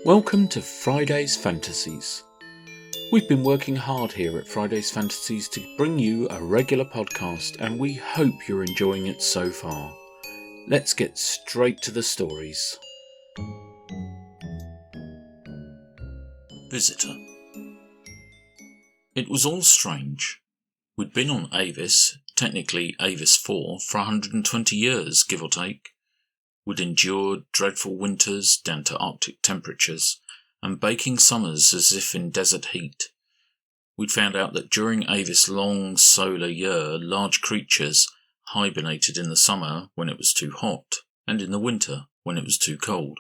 Welcome to Friday's Fantasies. We've been working hard here at Friday's Fantasies to bring you a regular podcast, and we hope you're enjoying it so far. Let's get straight to the stories. Visitor. It was all strange. We'd been on Avis, technically Avis 4, for 120 years, give or take. We'd endured dreadful winters down to Arctic temperatures, and baking summers as if in desert heat. We'd found out that during Avis' long solar year, large creatures hibernated in the summer when it was too hot, and in the winter when it was too cold,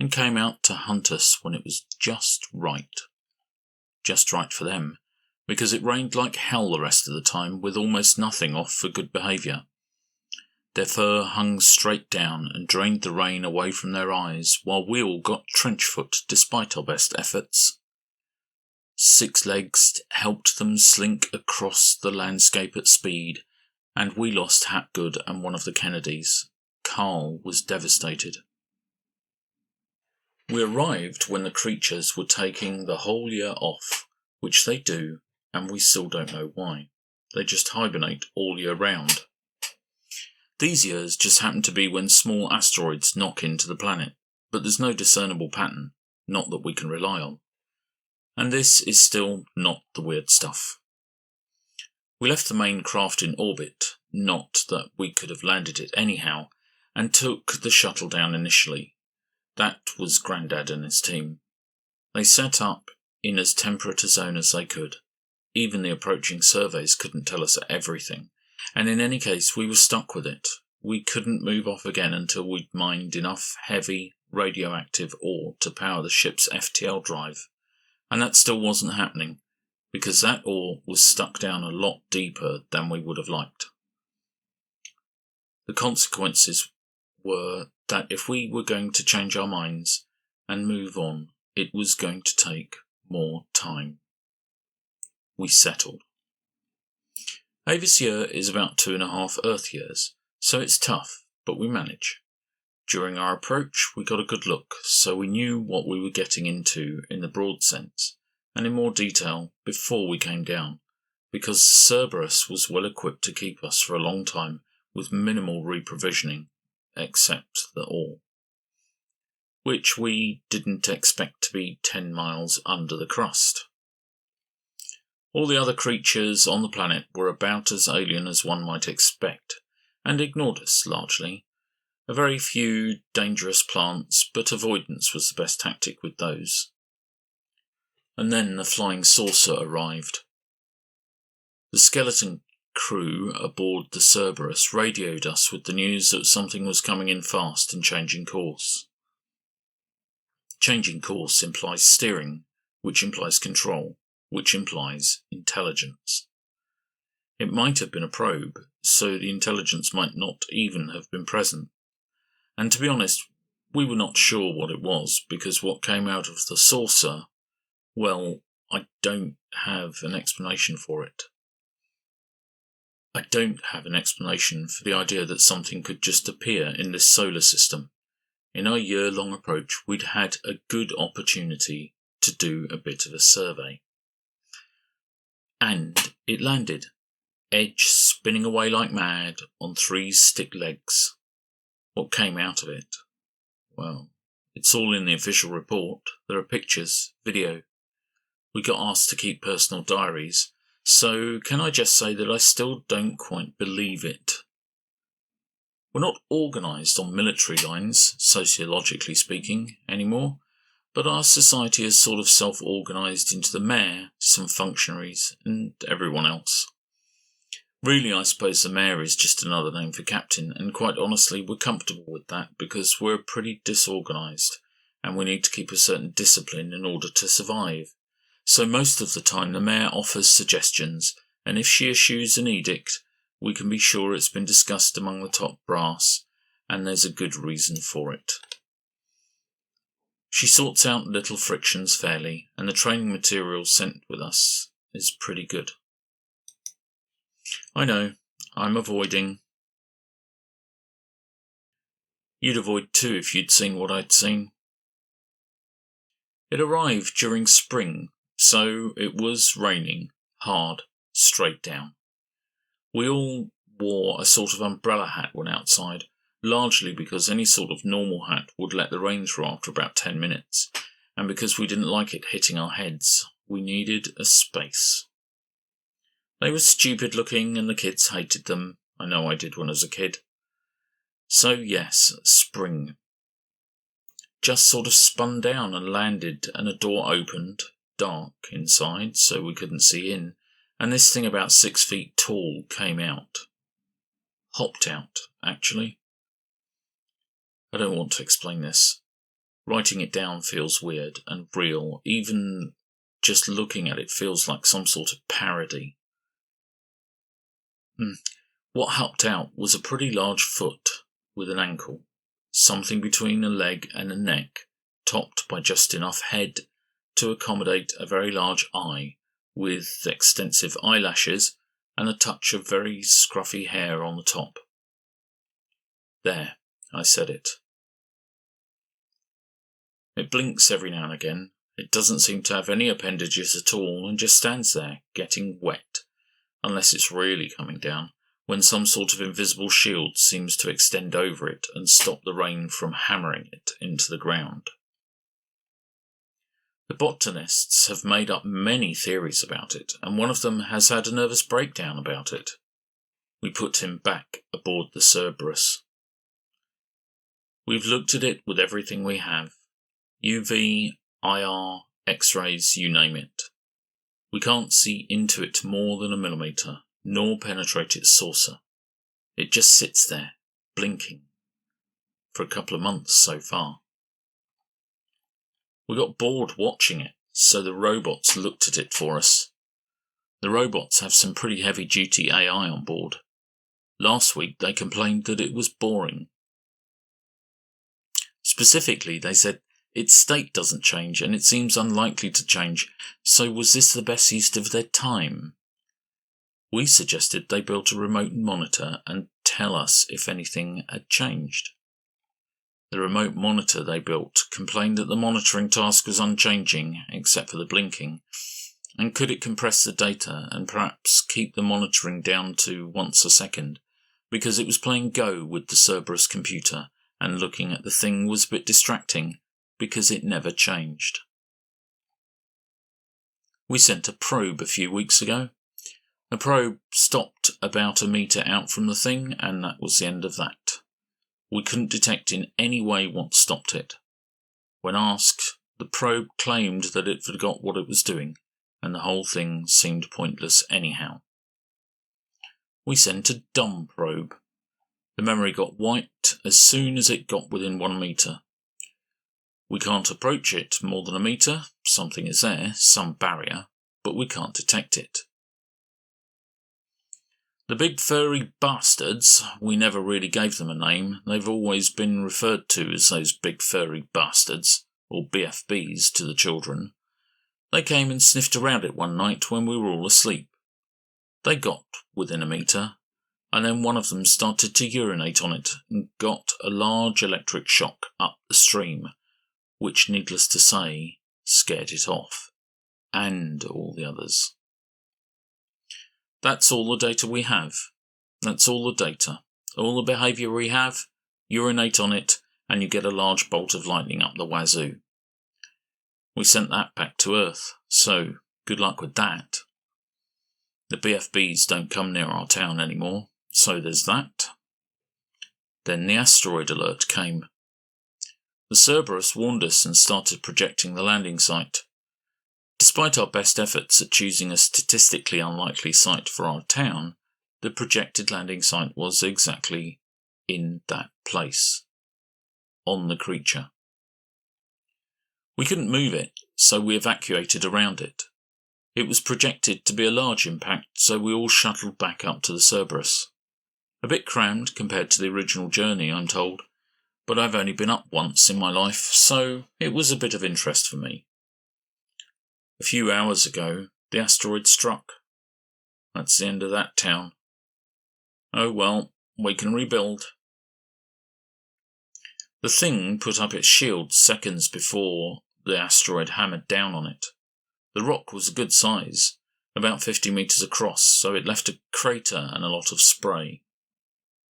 and came out to hunt us when it was just right. Just right for them, because it rained like hell the rest of the time, with almost nothing off for good behaviour. Their fur hung straight down and drained the rain away from their eyes, while we all got trench foot despite our best efforts. 6 legs helped them slink across the landscape at speed, and we lost Hapgood and one of the Kennedys. Carl was devastated. We arrived when the creatures were taking the whole year off, which they do, and we still don't know why. They just hibernate all year round. These years just happen to be when small asteroids knock into the planet, but there's no discernible pattern, not that we can rely on. And this is still not the weird stuff. We left the main craft in orbit, not that we could have landed it anyhow, and took the shuttle down initially. That was Grandad and his team. They set up in as temperate a zone as they could. Even the approaching surveys couldn't tell us everything. And in any case, we were stuck with it. We couldn't move off again until we'd mined enough heavy, radioactive ore to power the ship's FTL drive. And that still wasn't happening, because that ore was stuck down a lot deeper than we would have liked. The consequences were that if we were going to change our minds and move on, it was going to take more time. We settled. Avis year is about 2.5 Earth years, so it's tough, but we manage. During our approach, we got a good look, so we knew what we were getting into in the broad sense, and in more detail before we came down, because Cerberus was well equipped to keep us for a long time with minimal reprovisioning, except the ore, which we didn't expect to be 10 miles under the crust. All the other creatures on the planet were about as alien as one might expect, and ignored us largely. A very few dangerous plants, but avoidance was the best tactic with those. And then the flying saucer arrived. The skeleton crew aboard the Cerberus radioed us with the news that something was coming in fast and changing course. Changing course implies steering, which implies control, which implies intelligence. It might have been a probe, so the intelligence might not even have been present. And to be honest, we were not sure what it was, because what came out of the saucer, well, I don't have an explanation for it. I don't have an explanation for the idea that something could just appear in this solar system. In our year-long approach, we'd had a good opportunity to do a bit of a survey. And it landed, edge spinning away like mad on 3 stick legs. What came out of it? Well, it's all in the official report. There are pictures, video. We got asked to keep personal diaries, so can I just say that I still don't quite believe it. We're not organised on military lines, sociologically speaking, anymore. But our society is sort of self-organised into the mayor, some functionaries, and everyone else. Really, I suppose the mayor is just another name for captain, and quite honestly, we're comfortable with that because we're pretty disorganised, and we need to keep a certain discipline in order to survive. So most of the time the mayor offers suggestions, and if she issues an edict, we can be sure it's been discussed among the top brass, and there's a good reason for it. She sorts out little frictions fairly, and the training material sent with us is pretty good. I know, I'm avoiding. You'd avoid too if you'd seen what I'd seen. It arrived during spring, so it was raining hard, straight down. We all wore a sort of umbrella hat when outside, largely because any sort of normal hat would let the rain through after about 10 minutes, and because we didn't like it hitting our heads. We needed a space. They were stupid looking and the kids hated them. I know I did when I was a kid. So yes, spring. Just sort of spun down and landed, and a door opened, dark inside so we couldn't see in, and this thing about 6 feet tall came out. Hopped out, actually. I don't want to explain this. Writing it down feels weird and real. Even just looking at it feels like some sort of parody. What hopped out was a pretty large foot with an ankle, something between a leg and a neck, topped by just enough head to accommodate a very large eye, with extensive eyelashes and a touch of very scruffy hair on the top. There, I said it. It blinks every now and again. It doesn't seem to have any appendages at all and just stands there, getting wet, unless it's really coming down, when some sort of invisible shield seems to extend over it and stop the rain from hammering it into the ground. The botanists have made up many theories about it, and one of them has had a nervous breakdown about it. We put him back aboard the Cerberus. We've looked at it with everything we have. UV, IR, X-rays, you name it. We can't see into it more than a millimetre, nor penetrate its saucer. It just sits there, blinking. For a couple of months so far. We got bored watching it, so the robots looked at it for us. The robots have some pretty heavy-duty AI on board. Last week they complained that it was boring. Specifically, they said its state doesn't change and it seems unlikely to change, so was this the best use of their time? We suggested they built a remote monitor and tell us if anything had changed. The remote monitor they built complained that the monitoring task was unchanging, except for the blinking, and could it compress the data and perhaps keep the monitoring down to once a second, because it was playing Go with the Cerberus computer, and looking at the thing was a bit distracting, because it never changed. We sent a probe a few weeks ago. The probe stopped about a metre out from the thing, and that was the end of that. We couldn't detect in any way what stopped it. When asked, the probe claimed that it forgot what it was doing, and the whole thing seemed pointless anyhow. We sent a dumb probe. The memory got wiped as soon as it got within 1 metre. We can't approach it more than a metre. Something is there, some barrier, but we can't detect it. The big furry bastards, we never really gave them a name. They've always been referred to as those big furry bastards, or BFBs to the children. They came and sniffed around it one night when we were all asleep. They got within a metre, and then one of them started to urinate on it and got a large electric shock up the stream, which, needless to say, scared it off, and all the others. That's all the data we have. That's all the data. All the behaviour we have, urinate on it, and you get a large bolt of lightning up the wazoo. We sent that back to Earth, so good luck with that. The BFBs don't come near our town anymore, so there's that. Then the asteroid alert came. The Cerberus warned us and started projecting the landing site. Despite our best efforts at choosing a statistically unlikely site for our town, the projected landing site was exactly in that place. On the creature. We couldn't move it, so we evacuated around it. It was projected to be a large impact, so we all shuttled back up to the Cerberus. A bit crammed compared to the original journey, I'm told, but I've only been up once in my life, so it was a bit of interest for me. A few hours ago, the asteroid struck. That's the end of that town. Oh well, we can rebuild. The thing put up its shield seconds before the asteroid hammered down on it. The rock was a good size, about 50 meters across, so it left a crater and a lot of spray.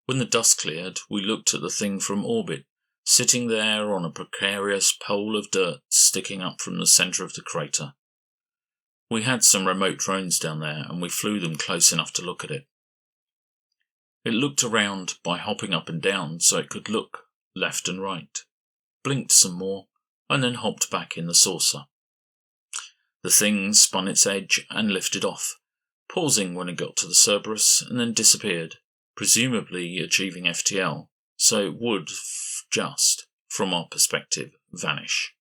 When the dust cleared, we looked at the thing from orbit, sitting there on a precarious pole of dirt sticking up from the center of the crater. We had some remote drones down there, and we flew them close enough to look at it. It looked around by hopping up and down so it could look left and right, blinked some more, and then hopped back in the saucer. The thing spun its edge and lifted off, pausing when it got to the Cerberus, and then disappeared, presumably achieving FTL, so it would just, from our perspective, vanish.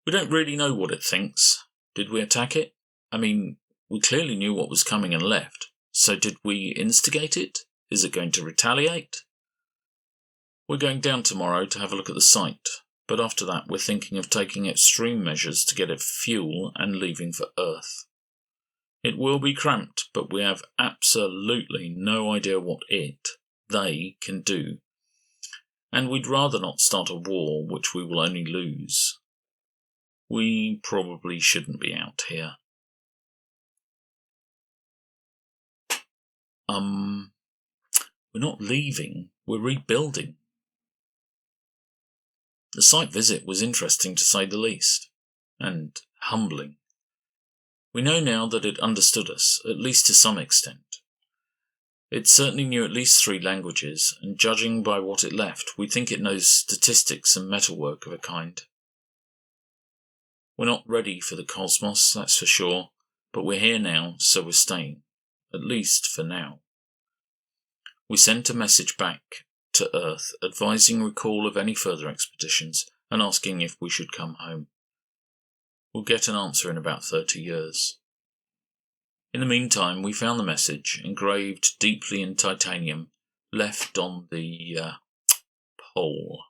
We don't really know what it thinks. Did we attack it? I mean, we clearly knew what was coming and left, so did we instigate it? Is it going to retaliate? We're going down tomorrow to have a look at the site, but after that we're thinking of taking extreme measures to get it fuel and leaving for Earth. It will be cramped, but we have absolutely no idea what they can do. And we'd rather not start a war which we will only lose. We probably shouldn't be out here. We're not leaving, we're rebuilding. The site visit was interesting to say the least, and humbling. We know now that it understood us, at least to some extent. It certainly knew at least 3 languages, and judging by what it left, we think it knows statistics and metalwork of a kind. We're not ready for the cosmos, that's for sure, but we're here now, so we're staying, at least for now. We sent a message back to Earth advising recall of any further expeditions and asking if we should come home. We'll get an answer in about 30 years. In the meantime, we found the message, engraved deeply in titanium, left on the pole.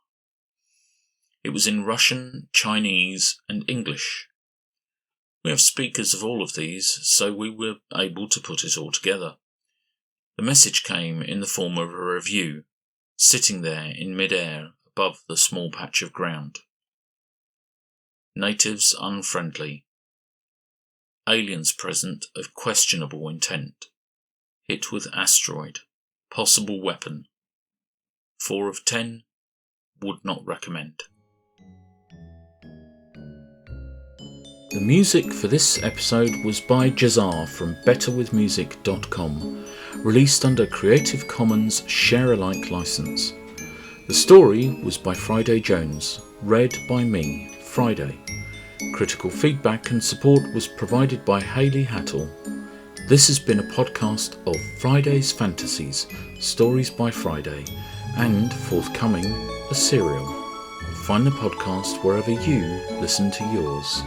It was in Russian, Chinese, and English. We have speakers of all of these, so we were able to put it all together. The message came in the form of a review, sitting there in mid-air above the small patch of ground. Natives unfriendly. Aliens present of questionable intent. Hit with asteroid. Possible weapon. 4 of 10. Would not recommend. The music for this episode was by Jazar from betterwithmusic.com, released under Creative Commons Share-alike license. The story was by Friday Jones, read by me, Friday. Critical feedback and support was provided by Hayley Hattle. This has been a podcast of Friday's Fantasies, Stories by Friday, and forthcoming, a serial. Find the podcast wherever you listen to yours.